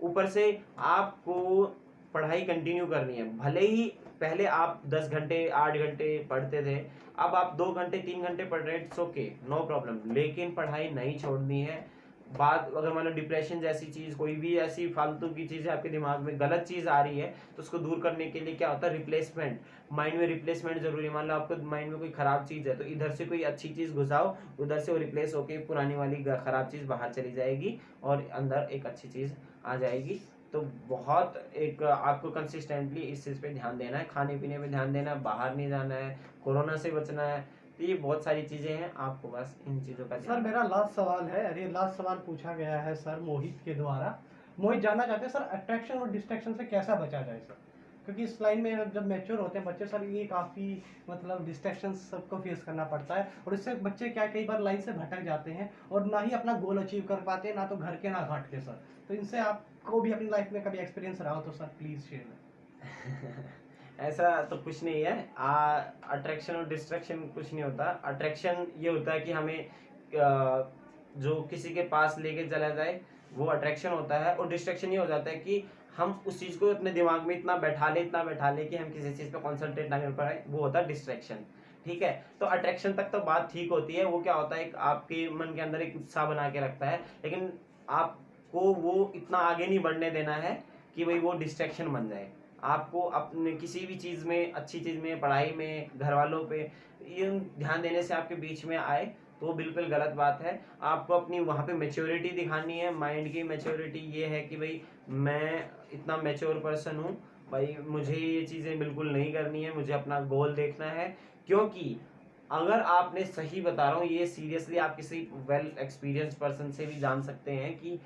ऊपर से आपको पढ़ाई कंटिन्यू करनी है, भले ही पहले आप 10 घंटे 8 घंटे पढ़ते थे, अब आप 2 घंटे 3 घंटे पढ़ रहे हैं, इट्स ओके, नो प्रॉब्लम, लेकिन पढ़ाई नहीं छोड़नी है। बात अगर मान लो डिप्रेशन जैसी चीज़, कोई भी ऐसी फालतू की चीज़ आपके दिमाग में गलत चीज़ आ रही है, तो उसको दूर करने के लिए क्या होता है, रिप्लेसमेंट। माइंड में रिप्लेसमेंट जरूरी है। मान लो आपको माइंड में कोई खराब चीज़ है, तो इधर से कोई अच्छी चीज़ घुसाओ, उधर से वो रिप्लेस होके पुरानी वाली खराब चीज़ बाहर चली जाएगी और अंदर एक अच्छी चीज़ आ जाएगी। तो बहुत एक आपको कंसिस्टेंटली इस चीज़ पे ध्यान देना है, खाने पीने पे ध्यान देना है, बाहर नहीं जाना है, कोरोना से बचना है। तो ये बहुत सारी चीज़ें हैं, आपको बस इन चीज़ों का सर मेरा लास्ट सवाल है, अरे लास्ट सवाल पूछा गया है सर मोहित के द्वारा। मोहित जानना चाहते हैं सर अट्रैक्शन और डिस्ट्रैक्शन से कैसा बचा जाए सर, क्योंकि इस लाइन में जब मैच्योर होते हैं बच्चे सर, ये काफ़ी मतलब डिस्ट्रैक्शन सबको फेस करना पड़ता है और इससे बच्चे क्या कई बार लाइन से भटक जाते हैं और ना ही अपना गोल अचीव कर पाते हैं, ना तो घर के ना घाट के सर। तो इनसे आपको भी अपनी लाइफ में कभी एक्सपीरियंस रहा हो तो सर प्लीज़ शेयर करें। ऐसा तो कुछ नहीं है, अट्रैक्शन और डिस्ट्रैक्शन कुछ नहीं होता। अट्रैक्शन ये होता है कि हमें जो किसी के पास लेके चला जाए, वो अट्रैक्शन होता है, और डिस्ट्रैक्शन ये हो जाता है कि हम उस चीज़ को अपने दिमाग में इतना बैठा ले कि हम किसी चीज़ पे कॉन्सेंट्रेट ना कर पाए, वो होता है डिस्ट्रैक्शन। ठीक है, तो अट्रैक्शन तक तो बात ठीक होती है, वो क्या होता है, एक आपके मन के अंदर एक उत्साह बना के रखता है, लेकिन आपको वो इतना आगे नहीं बढ़ने देना है कि भाई वो डिस्ट्रैक्शन बन जाए। आपको अपने किसी भी चीज़ में, अच्छी चीज़ में, पढ़ाई में, घर वालों पे ये ध्यान देने से आपके बीच में आए तो वो बिल्कुल गलत बात है। आपको अपनी वहाँ पे मैच्योरिटी दिखानी है, माइंड की मैच्योरिटी ये है कि भाई मैं इतना मैच्योर पर्सन हूँ, भाई मुझे ये चीज़ें बिल्कुल नहीं करनी है, मुझे अपना गोल देखना है। क्योंकि अगर आपने, सही बता रहा हूँ, ये सीरियसली आप किसी वेल एक्सपीरियंस पर्सन से भी जान सकते हैं कि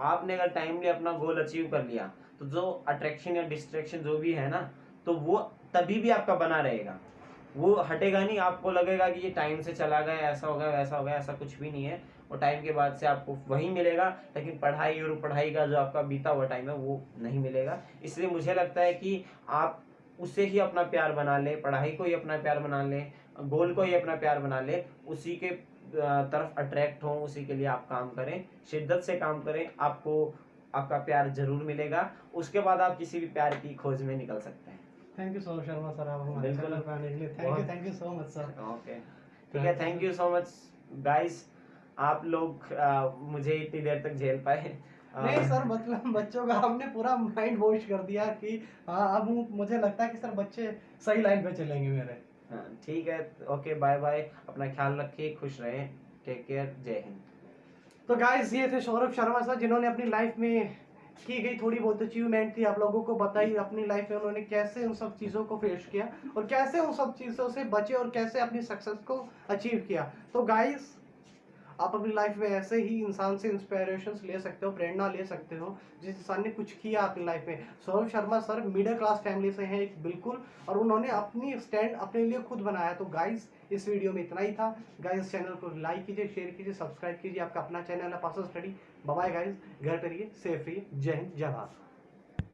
आपने अगर टाइमली अपना गोल अचीव कर लिया, तो जो अट्रैक्शन या डिस्ट्रैक्शन जो भी है ना, तो वो तभी भी आपका बना रहेगा, वो हटेगा नहीं। आपको लगेगा कि ये टाइम से चला गया, ऐसा हो गया वैसा हो गया, ऐसा कुछ भी नहीं है। और टाइम के बाद से आपको वही मिलेगा, लेकिन पढ़ाई और पढ़ाई का जो आपका बीता हुआ टाइम है वो नहीं मिलेगा। इसलिए मुझे लगता है कि आप उसे ही अपना प्यार बना ले, पढ़ाई को ही अपना प्यार बना ले, गोल को ही अपना प्यार बना ले, उसी के तरफ अट्रैक्ट हो, उसी के लिए आप काम करें, शिद्दत से काम करें, आपको आपका प्यार जरूर मिलेगा। उसके बाद आप किसी भी प्यार की खोज में निकल सकते हैं। Thank you so Sharma sir, आप हमारे बिल्कुल। चैनल पे आने के लिए thank you so much sir. Okay, ठीक है, thank you so much guys. आप लोग मुझे इतनी देर तक झेल पाए। नहीं सर, मतलब बच्चों का हमने पूरा माइंड वॉश कर दिया कि हाँ, अब मुझे लगता है कि सर बच्चे सही लाइन पे चलेंगे मेरे। हाँ ठीक है, ओके, बाय बाय, अपना ख्याल रखिए, खुश रहें, टेक केयर, जय हिंद। तो गाइस ये थे सौरभ शर्मा सर, जिन्होंने अपनी लाइफ में की गई थोड़ी बहुत अचीवमेंट थी आप लोगों को बताई, अपनी लाइफ में उन्होंने कैसे उन सब चीज़ों को फेस किया और कैसे उन सब चीज़ों से बचे और कैसे अपनी सक्सेस को अचीव किया। तो गाइस आप अपनी लाइफ में ऐसे ही इंसान से इंस्पिरेशंस ले सकते हो, प्रेरणा ले सकते हो जिस इंसान ने कुछ किया अपनी लाइफ में। Saurabh Sharma sir middle class family से हैं एक बिल्कुल, और उन्होंने अपनी स्टैंड अपने लिए खुद बनाया। तो गाइस इस वीडियो में इतना ही था। गाइस चैनल को लाइक कीजिए, शेयर कीजिए, सब्सक्राइब कीजिए। आपका अपना चैनल है पासो स्टडी। बाय गाइस, घर पे रहिए, सेफ रहिए, जय हिंद, जय भारत।